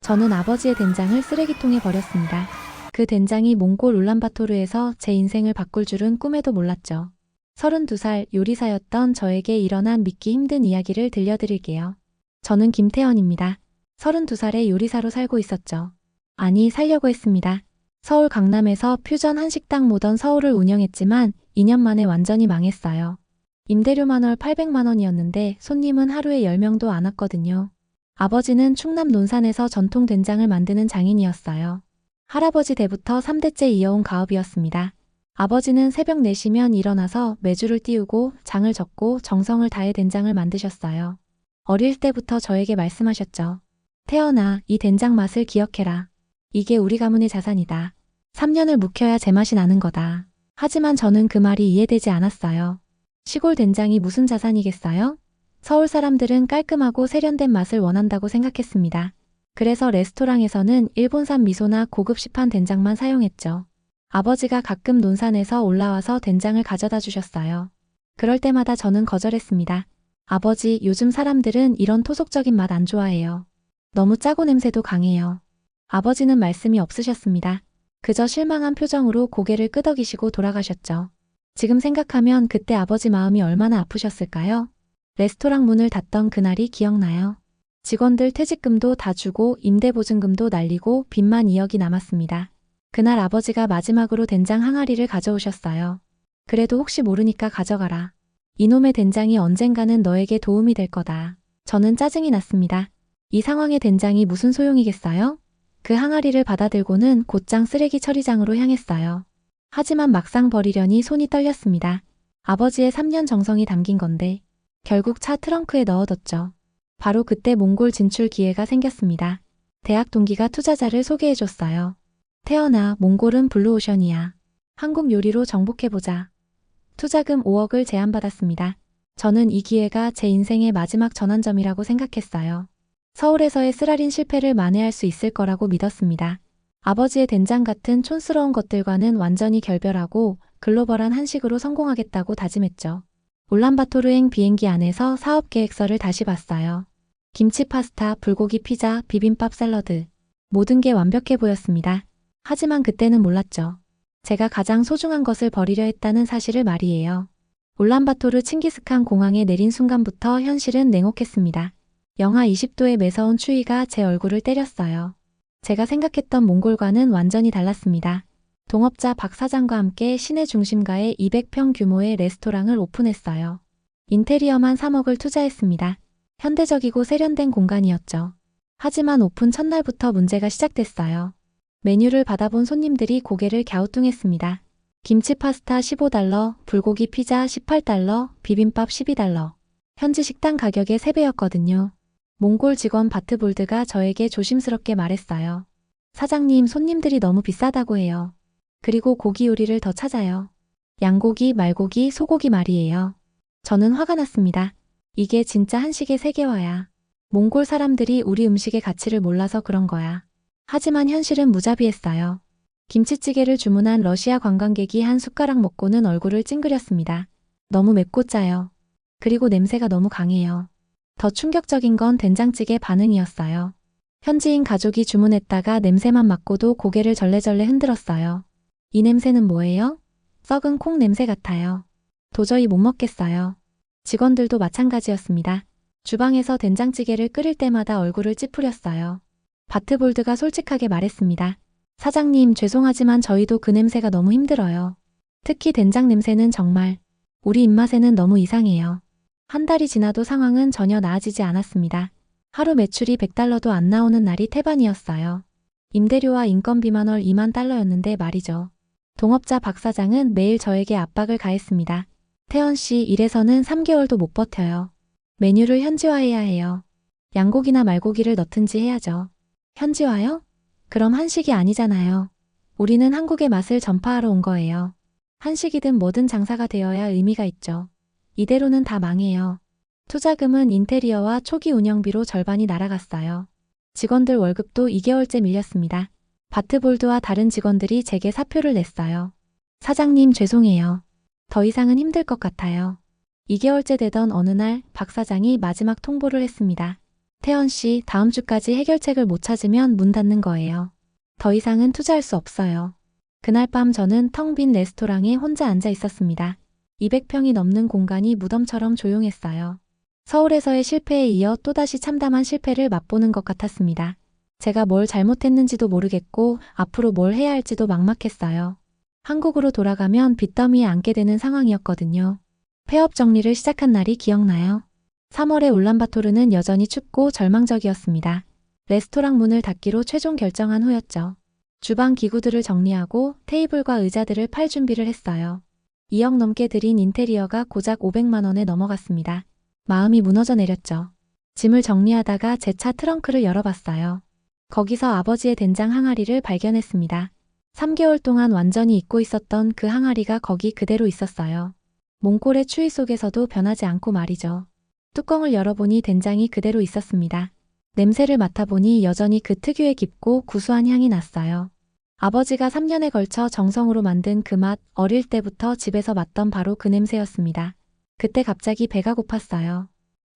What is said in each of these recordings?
저는 아버지의 된장을 쓰레기통에 버렸습니다. 그 된장이 몽골 울란바토르에서 제 인생을 바꿀 줄은 꿈에도 몰랐죠. 32살 요리사였던 저에게 일어난 믿기 힘든 이야기를 들려드릴게요. 저는 김태현입니다. 32살의 요리사로 살고 있었죠. 아니, 살려고 했습니다. 서울 강남에서 퓨전 한식당 모던 서울을 운영했지만 2년 만에 완전히 망했어요. 임대료만 월 800만 원이었는데 손님은 하루에 10명도 안 왔거든요. 아버지는 충남 논산에서 전통 된장을 만드는 장인이었어요. 할아버지 때부터 3대째 이어온 가업이었습니다. 아버지는 새벽 4시면 일어나서 메주를 띄우고 장을 접고 정성을 다해 된장을 만드셨어요. 어릴 때부터 저에게 말씀하셨죠. 태연아, 이 된장 맛을 기억해라. 이게 우리 가문의 자산이다. 3년을 묵혀야 제맛이 나는 거다. 하지만 저는 그 말이 이해되지 않았어요. 시골 된장이 무슨 자산이겠어요? 서울 사람들은 깔끔하고 세련된 맛을 원한다고 생각했습니다. 그래서 레스토랑에서는 일본산 미소나 고급 시판 된장만 사용했죠. 아버지가 가끔 논산에서 올라와서 된장을 가져다 주셨어요. 그럴 때마다 저는 거절했습니다. 아버지, 요즘 사람들은 이런 토속적인 맛 안 좋아해요. 너무 짜고 냄새도 강해요. 아버지는 말씀이 없으셨습니다. 그저 실망한 표정으로 고개를 끄덕이시고 돌아가셨죠. 지금 생각하면 그때 아버지 마음이 얼마나 아프셨을까요? 레스토랑 문을 닫던 그날이 기억나요. 직원들 퇴직금도 다 주고 임대보증금도 날리고 빚만 2억이 남았습니다. 그날 아버지가 마지막으로 된장 항아리를 가져오셨어요. 그래도 혹시 모르니까 가져가라. 이놈의 된장이 언젠가는 너에게 도움이 될 거다. 저는 짜증이 났습니다. 이 상황에 된장이 무슨 소용이겠어요? 그 항아리를 받아들고는 곧장 쓰레기 처리장으로 향했어요. 하지만 막상 버리려니 손이 떨렸습니다. 아버지의 3년 정성이 담긴 건데 결국 차 트렁크에 넣어뒀죠. 바로 그때 몽골 진출 기회가 생겼습니다. 대학 동기가 투자자를 소개해줬어요. 태연아, 몽골은 블루오션이야. 한국 요리로 정복해보자. 투자금 5억을 제안받았습니다. 저는 이 기회가 제 인생의 마지막 전환점이라고 생각했어요. 서울에서의 쓰라린 실패를 만회할 수 있을 거라고 믿었습니다. 아버지의 된장 같은 촌스러운 것들과는 완전히 결별하고 글로벌한 한식으로 성공하겠다고 다짐했죠. 울란바토르행 비행기 안에서 사업 계획서를 다시 봤어요. 김치 파스타, 불고기 피자, 비빔밥 샐러드. 모든 게 완벽해 보였습니다. 하지만 그때는 몰랐죠. 제가 가장 소중한 것을 버리려 했다는 사실을 말이에요. 울란바토르 칭기스칸 공항에 내린 순간부터 현실은 냉혹했습니다. 영하 20도의 매서운 추위가 제 얼굴을 때렸어요. 제가 생각했던 몽골과는 완전히 달랐습니다. 동업자 박 사장과 함께 시내 중심가에 200평 규모의 레스토랑을 오픈했어요. 인테리어만 3억을 투자했습니다. 현대적이고 세련된 공간이었죠. 하지만 오픈 첫날부터 문제가 시작됐어요. 메뉴를 받아본 손님들이 고개를 갸우뚱했습니다. 김치 파스타 15달러, 불고기 피자 18달러, 비빔밥 12달러. 현지 식당 가격의 3배였거든요. 몽골 직원 바트볼드가 저에게 조심스럽게 말했어요. 사장님, 손님들이 너무 비싸다고 해요. 그리고 고기 요리를 더 찾아요. 양고기, 말고기, 소고기 말이에요. 저는 화가 났습니다. 이게 진짜 한식의 세계화야. 몽골 사람들이 우리 음식의 가치를 몰라서 그런 거야. 하지만 현실은 무자비했어요. 김치찌개를 주문한 러시아 관광객이 한 숟가락 먹고는 얼굴을 찡그렸습니다. 너무 맵고 짜요. 그리고 냄새가 너무 강해요. 더 충격적인 건 된장찌개 반응이었어요. 현지인 가족이 주문했다가 냄새만 맡고도 고개를 절레절레 흔들었어요. 이 냄새는 뭐예요? 썩은 콩 냄새 같아요. 도저히 못 먹겠어요. 직원들도 마찬가지였습니다. 주방에서 된장찌개를 끓일 때마다 얼굴을 찌푸렸어요. 바트볼드가 솔직하게 말했습니다. 사장님, 죄송하지만 저희도 그 냄새가 너무 힘들어요. 특히 된장 냄새는 정말 우리 입맛에는 너무 이상해요. 한 달이 지나도 상황은 전혀 나아지지 않았습니다. 하루 매출이 100달러도 안 나오는 날이 태반이었어요. 임대료와 인건비만 월 2만 달러였는데 말이죠. 동업자 박 사장은 매일 저에게 압박을 가했습니다. 태연 씨, 이래서는 3개월도 못 버텨요. 메뉴를 현지화해야 해요. 양고기나 말고기를 넣든지 해야죠. 현지화요? 그럼 한식이 아니잖아요. 우리는 한국의 맛을 전파하러 온 거예요. 한식이든 뭐든 장사가 되어야 의미가 있죠. 이대로는 다 망해요. 투자금은 인테리어와 초기 운영비로 절반이 날아갔어요. 직원들 월급도 2개월째 밀렸습니다. 바트볼드와 다른 직원들이 제게 사표를 냈어요. 사장님, 죄송해요. 더 이상은 힘들 것 같아요. 2개월째 되던 어느 날 박 사장이 마지막 통보를 했습니다. 태연 씨, 다음 주까지 해결책을 못 찾으면 문 닫는 거예요. 더 이상은 투자할 수 없어요. 그날 밤 저는 텅 빈 레스토랑에 혼자 앉아 있었습니다. 200평이 넘는 공간이 무덤처럼 조용했어요. 서울에서의 실패에 이어 또다시 참담한 실패를 맛보는 것 같았습니다. 제가 뭘 잘못했는지도 모르겠고 앞으로 뭘 해야 할지도 막막했어요. 한국으로 돌아가면 빚더미에 앉게 되는 상황이었거든요. 폐업 정리를 시작한 날이 기억나요. 3월의 울란바토르는 여전히 춥고 절망적이었습니다. 레스토랑 문을 닫기로 최종 결정한 후였죠. 주방 기구들을 정리하고 테이블과 의자들을 팔 준비를 했어요. 2억 넘게 들인 인테리어가 고작 500만 원에 넘어갔습니다. 마음이 무너져 내렸죠. 짐을 정리하다가 제 차 트렁크를 열어봤어요. 거기서 아버지의 된장 항아리를 발견했습니다. 3개월 동안 완전히 잊고 있었던 그 항아리가 거기 그대로 있었어요. 몽골의 추위 속에서도 변하지 않고 말이죠. 뚜껑을 열어보니 된장이 그대로 있었습니다. 냄새를 맡아보니 여전히 그 특유의 깊고 구수한 향이 났어요. 아버지가 3년에 걸쳐 정성으로 만든 그 맛, 어릴 때부터 집에서 맡던 바로 그 냄새였습니다. 그때 갑자기 배가 고팠어요.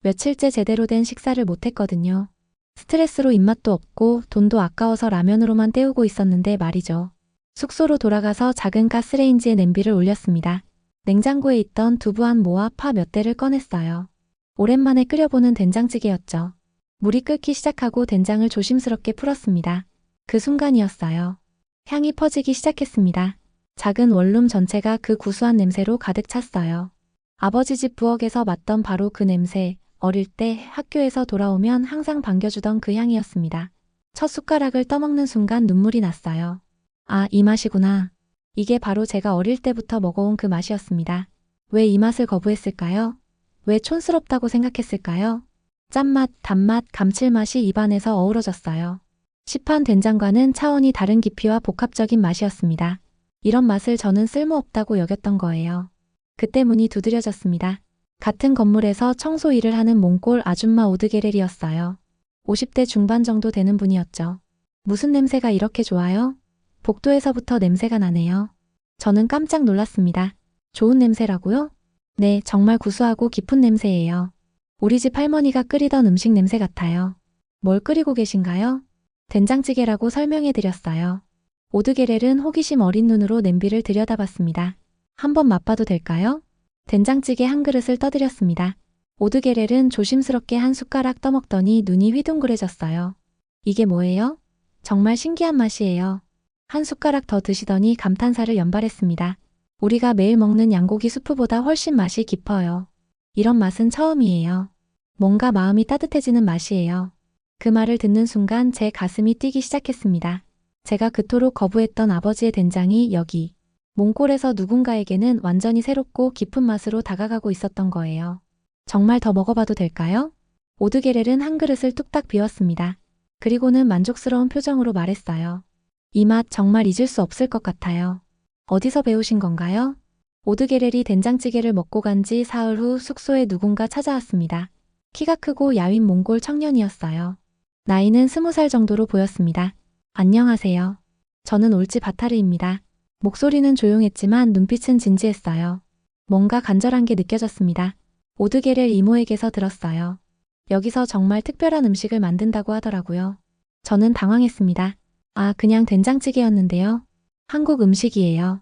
며칠째 제대로 된 식사를 못했거든요. 스트레스로 입맛도 없고 돈도 아까워서 라면으로만 때우고 있었는데 말이죠. 숙소로 돌아가서 작은 가스레인지에 냄비를 올렸습니다. 냉장고에 있던 두부 한 모와 파 몇 대를 꺼냈어요. 오랜만에 끓여보는 된장찌개였죠. 물이 끓기 시작하고 된장을 조심스럽게 풀었습니다. 그 순간이었어요. 향이 퍼지기 시작했습니다. 작은 원룸 전체가 그 구수한 냄새로 가득 찼어요. 아버지 집 부엌에서 맡던 바로 그 냄새, 어릴 때 학교에서 돌아오면 항상 반겨주던 그 향이었습니다. 첫 숟가락을 떠먹는 순간 눈물이 났어요. 아, 이 맛이구나. 이게 바로 제가 어릴 때부터 먹어온 그 맛이었습니다. 왜 이 맛을 거부했을까요? 왜 촌스럽다고 생각했을까요? 짠맛, 단맛, 감칠맛이 입안에서 어우러졌어요. 시판 된장과는 차원이 다른 깊이와 복합적인 맛이었습니다. 이런 맛을 저는 쓸모없다고 여겼던 거예요. 그때 문이 두드려졌습니다. 같은 건물에서 청소 일을 하는 몽골 아줌마 오드게렐이었어요. 50대 중반 정도 되는 분이었죠. 무슨 냄새가 이렇게 좋아요? 복도에서부터 냄새가 나네요. 저는 깜짝 놀랐습니다. 좋은 냄새라고요? 네, 정말 구수하고 깊은 냄새예요. 우리 집 할머니가 끓이던 음식 냄새 같아요. 뭘 끓이고 계신가요? 된장찌개라고 설명해 드렸어요. 오드게렐은 호기심 어린 눈으로 냄비를 들여다봤습니다. 한번 맛봐도 될까요? 된장찌개 한 그릇을 떠드렸습니다. 오드게렐은 조심스럽게 한 숟가락 떠먹더니 눈이 휘둥그레졌어요. 이게 뭐예요? 정말 신기한 맛이에요. 한 숟가락 더 드시더니 감탄사를 연발했습니다. 우리가 매일 먹는 양고기 수프보다 훨씬 맛이 깊어요. 이런 맛은 처음이에요. 뭔가 마음이 따뜻해지는 맛이에요. 그 말을 듣는 순간 제 가슴이 뛰기 시작했습니다. 제가 그토록 거부했던 아버지의 된장이 여기 몽골에서 누군가에게는 완전히 새롭고 깊은 맛으로 다가가고 있었던 거예요. 정말 더 먹어봐도 될까요? 오드게렐은 한 그릇을 뚝딱 비웠습니다. 그리고는 만족스러운 표정으로 말했어요. 이 맛 정말 잊을 수 없을 것 같아요. 어디서 배우신 건가요? 오드게렐이 된장찌개를 먹고 간 지 사흘 후 숙소에 누군가 찾아왔습니다. 키가 크고 야윈 몽골 청년이었어요. 나이는 20살 정도로 보였습니다. 안녕하세요. 저는 올지 바타르입니다. 목소리는 조용했지만 눈빛은 진지했어요. 뭔가 간절한 게 느껴졌습니다. 오드게렐 이모에게서 들었어요. 여기서 정말 특별한 음식을 만든다고 하더라고요. 저는 당황했습니다. 아, 그냥 된장찌개였는데요. 한국 음식이에요.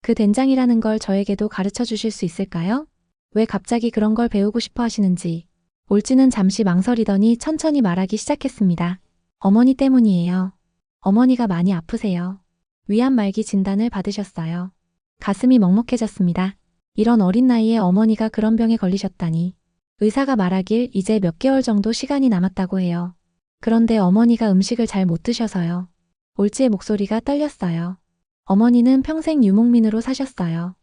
그 된장이라는 걸 저에게도 가르쳐 주실 수 있을까요? 왜 갑자기 그런 걸 배우고 싶어 하시는지. 올지는 잠시 망설이더니 천천히 말하기 시작했습니다. 어머니 때문이에요. 어머니가 많이 아프세요. 위암 말기 진단을 받으셨어요. 가슴이 먹먹해졌습니다. 이런 어린 나이에 어머니가 그런 병에 걸리셨다니. 의사가 말하길 이제 몇 개월 정도 시간이 남았다고 해요. 그런데 어머니가 음식을 잘 못 드셔서요. 올지의 목소리가 떨렸어요. 어머니는 평생 유목민으로 사셨어요.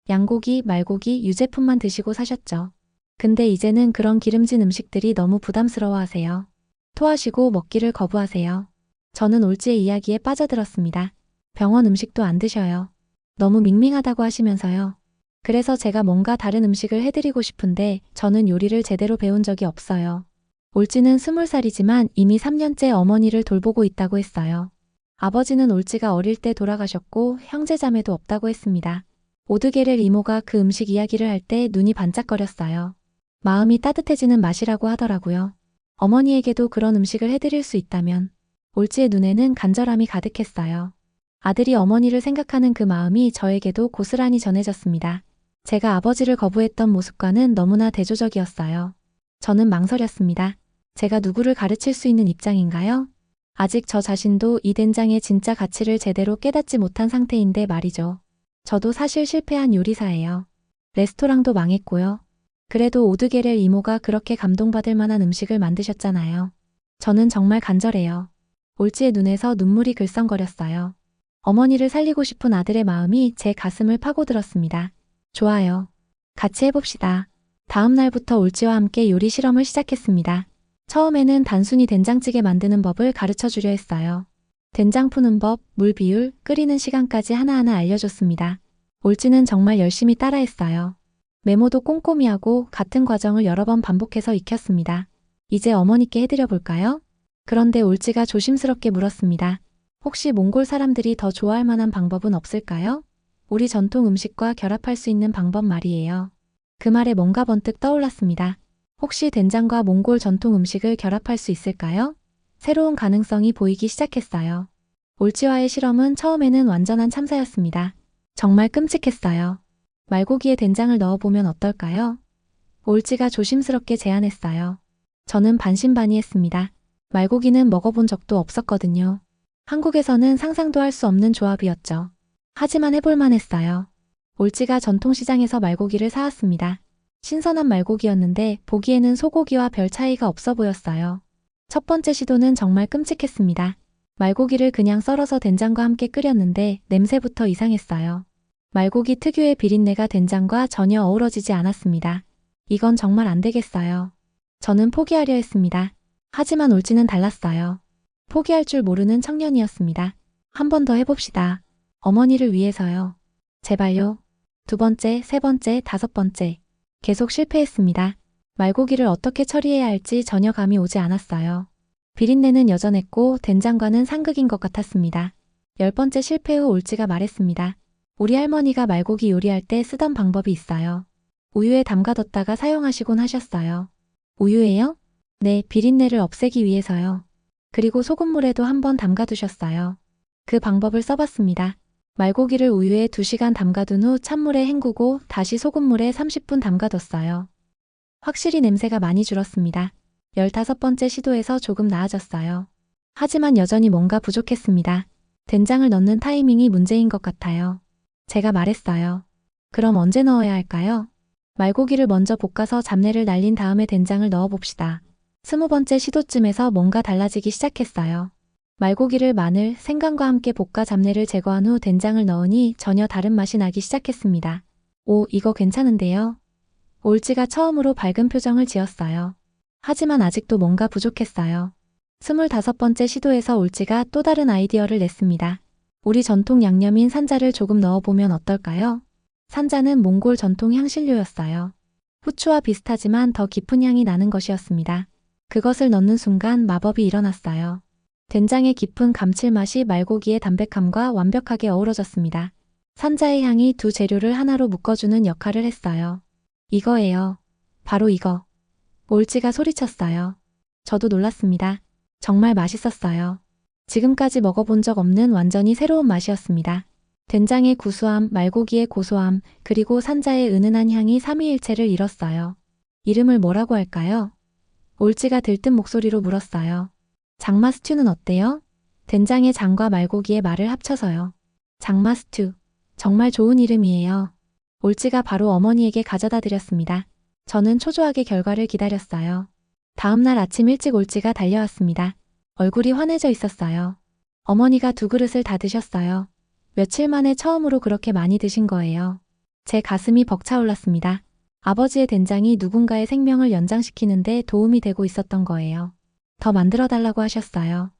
양고기, 말고기, 유제품만 드시고 사셨죠. 근데 이제는 그런 기름진 음식들이 너무 부담스러워하세요. 토하시고 먹기를 거부하세요. 저는 올지의 이야기에 빠져들었습니다. 병원 음식도 안 드셔요. 너무 밍밍하다고 하시면서요. 그래서 제가 뭔가 다른 음식을 해드리고 싶은데 저는 요리를 제대로 배운 적이 없어요. 올지는 20살이지만 이미 3년째 어머니를 돌보고 있다고 했어요. 아버지는 올지가 어릴 때 돌아가셨고 형제자매도 없다고 했습니다. 오드게렐 이모가 그 음식 이야기를 할 때 눈이 반짝거렸어요. 마음이 따뜻해지는 맛이라고 하더라고요. 어머니에게도 그런 음식을 해드릴 수 있다면. 올지의 눈에는 간절함이 가득했어요. 아들이 어머니를 생각하는 그 마음이 저에게도 고스란히 전해졌습니다. 제가 아버지를 거부했던 모습과는 너무나 대조적이었어요. 저는 망설였습니다. 제가 누구를 가르칠 수 있는 입장인가요? 아직 저 자신도 이 된장의 진짜 가치를 제대로 깨닫지 못한 상태인데 말이죠. 저도 사실 실패한 요리사예요. 레스토랑도 망했고요. 그래도 오드게렐 이모가 그렇게 감동받을 만한 음식을 만드셨잖아요. 저는 정말 간절해요. 올지의 눈에서 눈물이 글썽거렸어요. 어머니를 살리고 싶은 아들의 마음이 제 가슴을 파고들었습니다. 좋아요. 같이 해봅시다. 다음 날부터 올지와 함께 요리 실험을 시작했습니다. 처음에는 단순히 된장찌개 만드는 법을 가르쳐 주려 했어요. 된장 푸는 법, 물 비율, 끓이는 시간까지 하나하나 알려줬습니다. 올지는 정말 열심히 따라했어요. 메모도 꼼꼼히 하고 같은 과정을 여러 번 반복해서 익혔습니다. 이제 어머니께 해드려 볼까요? 그런데 올지가 조심스럽게 물었습니다. 혹시 몽골 사람들이 더 좋아할 만한 방법은 없을까요? 우리 전통 음식과 결합할 수 있는 방법 말이에요. 그 말에 뭔가 번뜩 떠올랐습니다. 혹시 된장과 몽골 전통 음식을 결합할 수 있을까요? 새로운 가능성이 보이기 시작했어요. 올지와의 실험은 처음에는 완전한 참사였습니다. 정말 끔찍했어요. 말고기에 된장을 넣어보면 어떨까요? 올지가 조심스럽게 제안했어요. 저는 반신반의했습니다. 말고기는 먹어본 적도 없었거든요. 한국에서는 상상도 할 수 없는 조합이었죠. 하지만 해볼만 했어요. 올지가 전통시장에서 말고기를 사왔습니다. 신선한 말고기였는데 보기에는 소고기와 별 차이가 없어 보였어요. 첫 번째 시도는 정말 끔찍했습니다. 말고기를 그냥 썰어서 된장과 함께 끓였는데 냄새부터 이상했어요. 말고기 특유의 비린내가 된장과 전혀 어우러지지 않았습니다. 이건 정말 안 되겠어요. 저는 포기하려 했습니다. 하지만 올지는 달랐어요. 포기할 줄 모르는 청년이었습니다. 한 번 더 해봅시다. 어머니를 위해서요. 제발요. 두 번째, 세 번째, 다섯 번째. 계속 실패했습니다. 말고기를 어떻게 처리해야 할지 전혀 감이 오지 않았어요. 비린내는 여전했고 된장과는 상극인 것 같았습니다. 10번째 실패 후 올지가 말했습니다. 우리 할머니가 말고기 요리할 때 쓰던 방법이 있어요. 우유에 담가뒀다가 사용하시곤 하셨어요. 우유에요? 네, 비린내를 없애기 위해서요. 그리고 소금물에도 한번 담가두셨어요. 그 방법을 써봤습니다. 말고기를 우유에 2시간 담가둔 후 찬물에 헹구고 다시 소금물에 30분 담가뒀어요. 확실히 냄새가 많이 줄었습니다. 15번째 시도에서 조금 나아졌어요. 하지만 여전히 뭔가 부족했습니다. 된장을 넣는 타이밍이 문제인 것 같아요. 제가 말했어요. 그럼 언제 넣어야 할까요? 말고기를 먼저 볶아서 잡내를 날린 다음에 된장을 넣어봅시다. 20번째 시도쯤에서 뭔가 달라지기 시작했어요. 말고기를 마늘, 생강과 함께 볶아 잡내를 제거한 후 된장을 넣으니 전혀 다른 맛이 나기 시작했습니다. 오, 이거 괜찮은데요? 올지가 처음으로 밝은 표정을 지었어요. 하지만 아직도 뭔가 부족했어요. 25번째 시도에서 올지가 또 다른 아이디어를 냈습니다. 우리 전통 양념인 산자를 조금 넣어보면 어떨까요? 산자는 몽골 전통 향신료였어요. 후추와 비슷하지만 더 깊은 향이 나는 것이었습니다. 그것을 넣는 순간 마법이 일어났어요. 된장의 깊은 감칠맛이 말고기의 담백함과 완벽하게 어우러졌습니다. 산자의 향이 두 재료를 하나로 묶어주는 역할을 했어요. 이거예요. 바로 이거. 올지가 소리쳤어요. 저도 놀랐습니다. 정말 맛있었어요. 지금까지 먹어본 적 없는 완전히 새로운 맛이었습니다. 된장의 구수함, 말고기의 고소함, 그리고 산자의 은은한 향이 삼위일체를 이뤘어요. 이름을 뭐라고 할까요? 올지가 들뜬 목소리로 물었어요. 장마 스튜는 어때요? 된장의 장과 말고기의 말을 합쳐서요. 장마 스튜. 정말 좋은 이름이에요. 올지가 바로 어머니에게 가져다 드렸습니다. 저는 초조하게 결과를 기다렸어요. 다음 날 아침 일찍 올지가 달려왔습니다. 얼굴이 환해져 있었어요. 어머니가 2그릇을 다 드셨어요. 며칠 만에 처음으로 그렇게 많이 드신 거예요. 제 가슴이 벅차올랐습니다. 아버지의 된장이 누군가의 생명을 연장시키는데 도움이 되고 있었던 거예요. 더 만들어 달라고 하셨어요.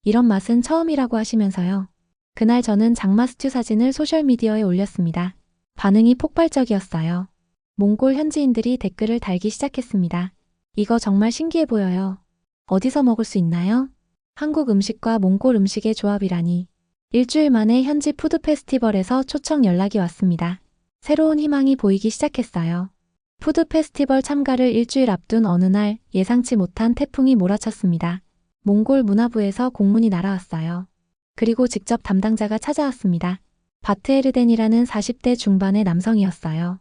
이런 맛은 처음이라고 하시면서요. 그날 저는 장마 스튜 사진을 소셜미디어에 올렸습니다. 반응이 폭발적이었어요. 몽골 현지인들이 댓글을 달기 시작했습니다. 이거 정말 신기해 보여요. 어디서 먹을 수 있나요? 한국 음식과 몽골 음식의 조합이라니. 일주일 만에 현지 푸드 페스티벌에서 초청 연락이 왔습니다. 새로운 희망이 보이기 시작했어요. 푸드 페스티벌 참가를 일주일 앞둔 어느 날 예상치 못한 태풍이 몰아쳤습니다. 몽골 문화부에서 공문이 날아왔어요. 그리고 직접 담당자가 찾아왔습니다. 바트에르덴이라는 40대 중반의 남성이었어요.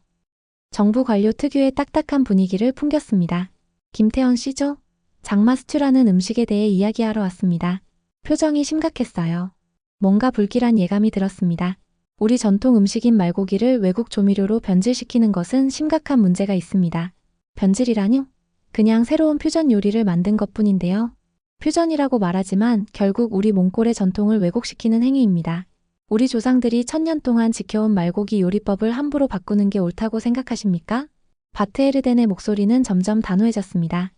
정부 관료 특유의 딱딱한 분위기를 풍겼습니다. 김태현 씨죠? 장마 스튜라는 음식에 대해 이야기하러 왔습니다. 표정이 심각했어요. 뭔가 불길한 예감이 들었습니다. 우리 전통 음식인 말고기를 외국 조미료로 변질시키는 것은 심각한 문제가 있습니다. 변질이라뇨? 그냥 새로운 퓨전 요리를 만든 것뿐인데요. 퓨전이라고 말하지만 결국 우리 몽골의 전통을 왜곡시키는 행위입니다. 우리 조상들이 1000년 동안 지켜온 말고기 요리법을 함부로 바꾸는 게 옳다고 생각하십니까? 바트에르덴의 목소리는 점점 단호해졌습니다.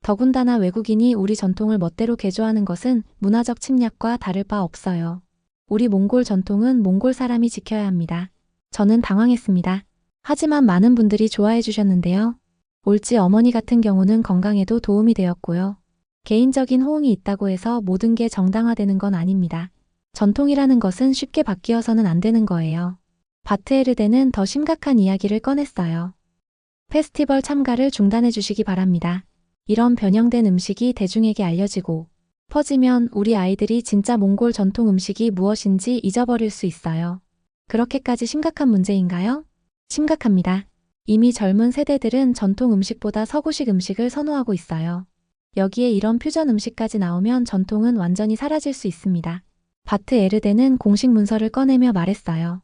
더군다나 외국인이 우리 전통을 멋대로 개조하는 것은 문화적 침략과 다를 바 없어요. 우리 몽골 전통은 몽골 사람이 지켜야 합니다. 저는 당황했습니다. 하지만 많은 분들이 좋아해 주셨는데요. 올지 어머니 같은 경우는 건강에도 도움이 되었고요. 개인적인 호응이 있다고 해서 모든 게 정당화되는 건 아닙니다. 전통이라는 것은 쉽게 바뀌어서는 안 되는 거예요. 바트에르덴은 더 심각한 이야기를 꺼냈어요. 페스티벌 참가를 중단해 주시기 바랍니다. 이런 변형된 음식이 대중에게 알려지고 퍼지면 우리 아이들이 진짜 몽골 전통 음식이 무엇인지 잊어버릴 수 있어요. 그렇게까지 심각한 문제인가요? 심각합니다. 이미 젊은 세대들은 전통 음식보다 서구식 음식을 선호하고 있어요. 여기에 이런 퓨전 음식까지 나오면 전통은 완전히 사라질 수 있습니다. 바트에르덴은 공식 문서를 꺼내며 말했어요.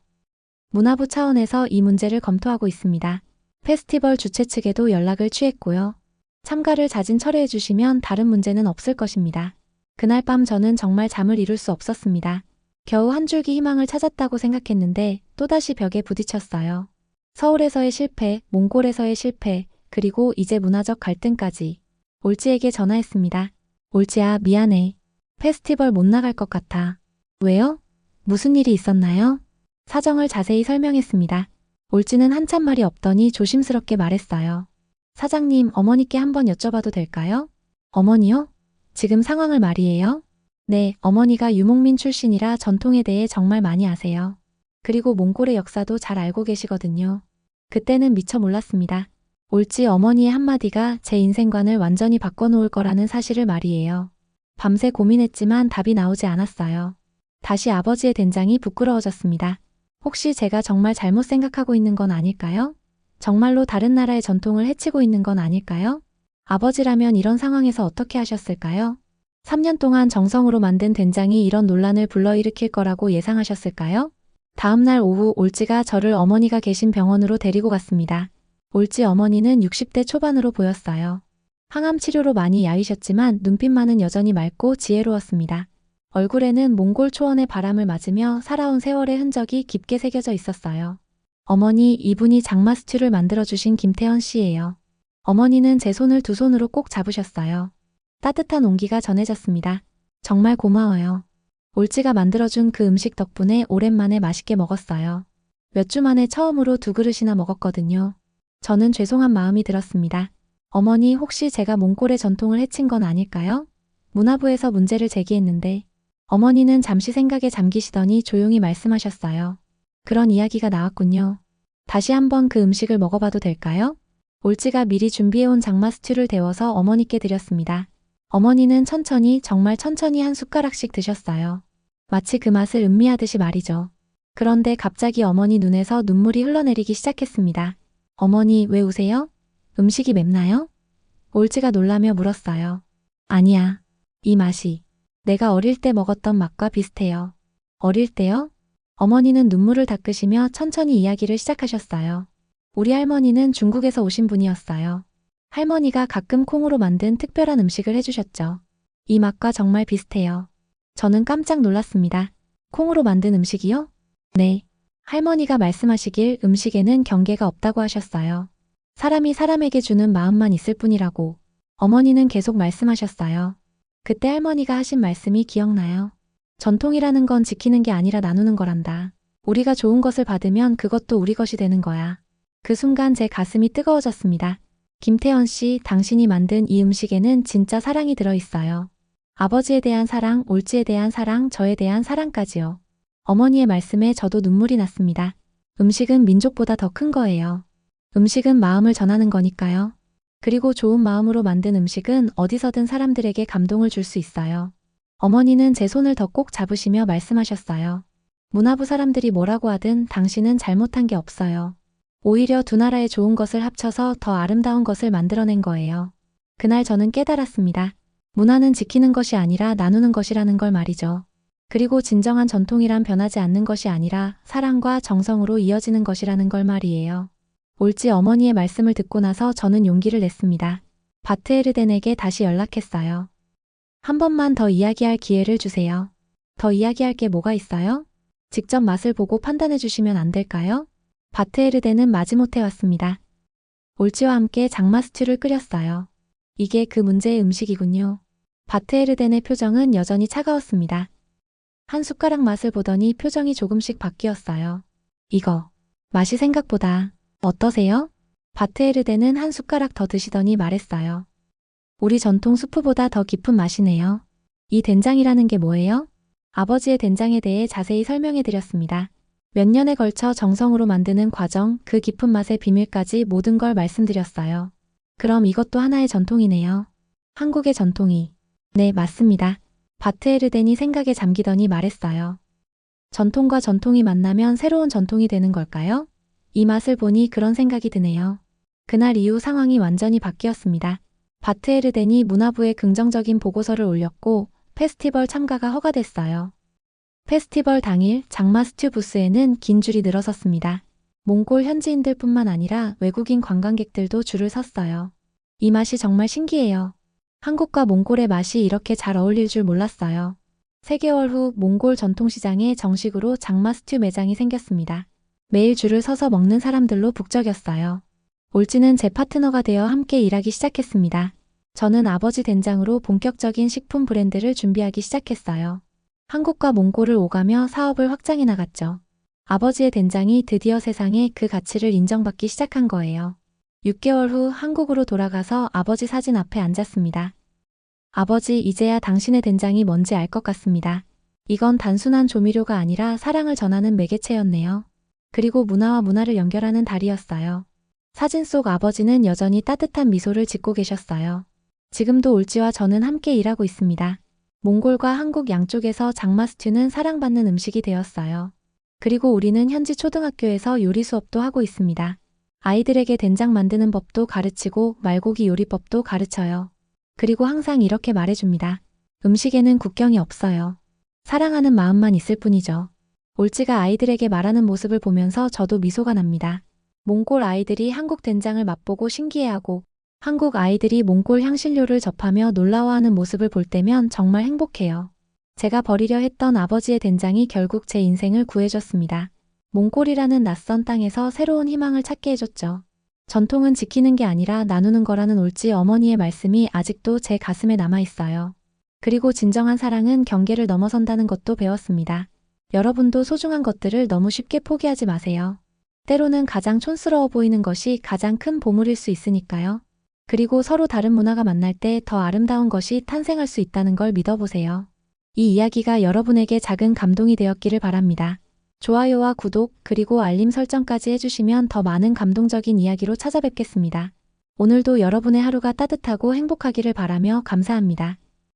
문화부 차원에서 이 문제를 검토하고 있습니다. 페스티벌 주최 측에도 연락을 취했고요. 참가를 자진 철회해 주시면 다른 문제는 없을 것입니다. 그날 밤 저는 정말 잠을 이룰 수 없었습니다. 겨우 한 줄기 희망을 찾았다고 생각했는데 또다시 벽에 부딪혔어요. 서울에서의 실패, 몽골에서의 실패, 그리고 이제 문화적 갈등까지. 올지에게 전화했습니다. 올지야, 미안해. 페스티벌 못 나갈 것 같아. 왜요? 무슨 일이 있었나요? 사정을 자세히 설명했습니다. 올지는 한참 말이 없더니 조심스럽게 말했어요. 사장님, 어머니께 한번 여쭤봐도 될까요? 어머니요? 지금 상황을 말이에요? 네, 어머니가 유목민 출신이라 전통에 대해 정말 많이 아세요. 그리고 몽골의 역사도 잘 알고 계시거든요. 그때는 미처 몰랐습니다. 올지 어머니의 한마디가 제 인생관을 완전히 바꿔놓을 거라는 사실을 말이에요. 밤새 고민했지만 답이 나오지 않았어요. 다시 아버지의 된장이 부끄러워졌습니다. 혹시 제가 정말 잘못 생각하고 있는 건 아닐까요? 정말로 다른 나라의 전통을 해치고 있는 건 아닐까요? 아버지라면 이런 상황에서 어떻게 하셨을까요? 3년 동안 정성으로 만든 된장이 이런 논란을 불러일으킬 거라고 예상하셨을까요? 다음 날 오후 올지가 저를 어머니가 계신 병원으로 데리고 갔습니다. 올지 어머니는 60대 초반으로 보였어요. 항암 치료로 많이 야위셨지만 눈빛만은 여전히 맑고 지혜로웠습니다. 얼굴에는 몽골 초원의 바람을 맞으며 살아온 세월의 흔적이 깊게 새겨져 있었어요. 어머니, 이분이 장마 스튜를 만들어주신 김태현 씨예요. 어머니는 제 손을 두 손으로 꼭 잡으셨어요. 따뜻한 온기가 전해졌습니다. 정말 고마워요. 올지가 만들어준 그 음식 덕분에 오랜만에 맛있게 먹었어요. 몇 주 만에 처음으로 2그릇이나 먹었거든요. 저는 죄송한 마음이 들었습니다. 어머니, 혹시 제가 몽골의 전통을 해친 건 아닐까요? 문화부에서 문제를 제기했는데 어머니는 잠시 생각에 잠기시더니 조용히 말씀하셨어요. 그런 이야기가 나왔군요. 다시 한번 그 음식을 먹어봐도 될까요? 올지가 미리 준비해온 장마 스튜를 데워서 어머니께 드렸습니다. 어머니는 천천히, 정말 천천히 한 숟가락씩 드셨어요. 마치 그 맛을 음미하듯이 말이죠. 그런데 갑자기 어머니 눈에서 눈물이 흘러내리기 시작했습니다. 어머니, 왜 우세요? 음식이 맵나요? 올지가 놀라며 물었어요. 아니야. 이 맛이 내가 어릴 때 먹었던 맛과 비슷해요. 어릴 때요? 어머니는 눈물을 닦으시며 천천히 이야기를 시작하셨어요. 우리 할머니는 중국에서 오신 분이었어요. 할머니가 가끔 콩으로 만든 특별한 음식을 해주셨죠. 이 맛과 정말 비슷해요. 저는 깜짝 놀랐습니다. 콩으로 만든 음식이요? 네. 할머니가 말씀하시길 음식에는 경계가 없다고 하셨어요. 사람이 사람에게 주는 마음만 있을 뿐이라고. 어머니는 계속 말씀하셨어요. 그때 할머니가 하신 말씀이 기억나요. 전통이라는 건 지키는 게 아니라 나누는 거란다. 우리가 좋은 것을 받으면 그것도 우리 것이 되는 거야. 그 순간 제 가슴이 뜨거워졌습니다. 김태현 씨, 당신이 만든 이 음식에는 진짜 사랑이 들어있어요. 아버지에 대한 사랑, 올지에 대한 사랑, 저에 대한 사랑까지요. 어머니의 말씀에 저도 눈물이 났습니다. 음식은 민족보다 더 큰 거예요. 음식은 마음을 전하는 거니까요. 그리고 좋은 마음으로 만든 음식은 어디서든 사람들에게 감동을 줄 수 있어요. 어머니는 제 손을 더 꼭 잡으시며 말씀하셨어요. 문화부 사람들이 뭐라고 하든 당신은 잘못한 게 없어요. 오히려 두 나라의 좋은 것을 합쳐서 더 아름다운 것을 만들어낸 거예요. 그날 저는 깨달았습니다. 문화는 지키는 것이 아니라 나누는 것이라는 걸 말이죠. 그리고 진정한 전통이란 변하지 않는 것이 아니라 사랑과 정성으로 이어지는 것이라는 걸 말이에요. 올지 어머니의 말씀을 듣고 나서 저는 용기를 냈습니다. 바트에르덴에게 다시 연락했어요. 한 번만 더 이야기할 기회를 주세요. 더 이야기할 게 뭐가 있어요? 직접 맛을 보고 판단해 주시면 안 될까요? 바트에르덴은 마지못해 왔습니다. 올지와 함께 장마 스튜를 끓였어요. 이게 그 문제의 음식이군요. 바트에르덴의 표정은 여전히 차가웠습니다. 한 숟가락 맛을 보더니 표정이 조금씩 바뀌었어요. 이거, 맛이 생각보다 어떠세요? 바트에르덴은 한 숟가락 더 드시더니 말했어요. 우리 전통 수프보다 더 깊은 맛이네요. 이 된장이라는 게 뭐예요? 아버지의 된장에 대해 자세히 설명해 드렸습니다. 몇 년에 걸쳐 정성으로 만드는 과정, 그 깊은 맛의 비밀까지 모든 걸 말씀드렸어요. 그럼 이것도 하나의 전통이네요. 한국의 전통이. 네, 맞습니다. 바트에르덴이 생각에 잠기더니 말했어요. 전통과 전통이 만나면 새로운 전통이 되는 걸까요? 이 맛을 보니 그런 생각이 드네요. 그날 이후 상황이 완전히 바뀌었습니다. 바트에르덴이 문화부에 긍정적인 보고서를 올렸고 페스티벌 참가가 허가됐어요. 페스티벌 당일 장마 스튜 부스에는 긴 줄이 늘어섰습니다. 몽골 현지인들뿐만 아니라 외국인 관광객들도 줄을 섰어요. 이 맛이 정말 신기해요. 한국과 몽골의 맛이 이렇게 잘 어울릴 줄 몰랐어요. 3개월 후 몽골 전통시장에 정식으로 장마 스튜 매장이 생겼습니다. 매일 줄을 서서 먹는 사람들로 북적였어요. 올지는 제 파트너가 되어 함께 일하기 시작했습니다. 저는 아버지 된장으로 본격적인 식품 브랜드를 준비하기 시작했어요. 한국과 몽골을 오가며 사업을 확장해 나갔죠. 아버지의 된장이 드디어 세상에 그 가치를 인정받기 시작한 거예요. 6개월 후 한국으로 돌아가서 아버지 사진 앞에 앉았습니다. 아버지, 이제야 당신의 된장이 뭔지 알 것 같습니다. 이건 단순한 조미료가 아니라 사랑을 전하는 매개체였네요. 그리고 문화와 문화를 연결하는 다리였어요. 사진 속 아버지는 여전히 따뜻한 미소를 짓고 계셨어요. 지금도 올지와 저는 함께 일하고 있습니다. 몽골과 한국 양쪽에서 장마 스튜는 사랑받는 음식이 되었어요. 그리고 우리는 현지 초등학교에서 요리 수업도 하고 있습니다. 아이들에게 된장 만드는 법도 가르치고 말고기 요리법도 가르쳐요. 그리고 항상 이렇게 말해줍니다. 음식에는 국경이 없어요. 사랑하는 마음만 있을 뿐이죠. 올지가 아이들에게 말하는 모습을 보면서 저도 미소가 납니다. 몽골 아이들이 한국 된장을 맛보고 신기해하고 한국 아이들이 몽골 향신료를 접하며 놀라워하는 모습을 볼 때면 정말 행복해요. 제가 버리려 했던 아버지의 된장이 결국 제 인생을 구해줬습니다. 몽골이라는 낯선 땅에서 새로운 희망을 찾게 해줬죠. 전통은 지키는 게 아니라 나누는 거라는 올지 어머니의 말씀이 아직도 제 가슴에 남아있어요. 그리고 진정한 사랑은 경계를 넘어선다는 것도 배웠습니다. 여러분도 소중한 것들을 너무 쉽게 포기하지 마세요. 때로는 가장 촌스러워 보이는 것이 가장 큰 보물일 수 있으니까요. 그리고 서로 다른 문화가 만날 때 더 아름다운 것이 탄생할 수 있다는 걸 믿어보세요. 이 이야기가 여러분에게 작은 감동이 되었기를 바랍니다. 좋아요와 구독 그리고 알림 설정까지 해주시면 더 많은 감동적인 이야기로 찾아뵙겠습니다. 오늘도 여러분의 하루가 따뜻하고 행복하기를 바라며 감사합니다.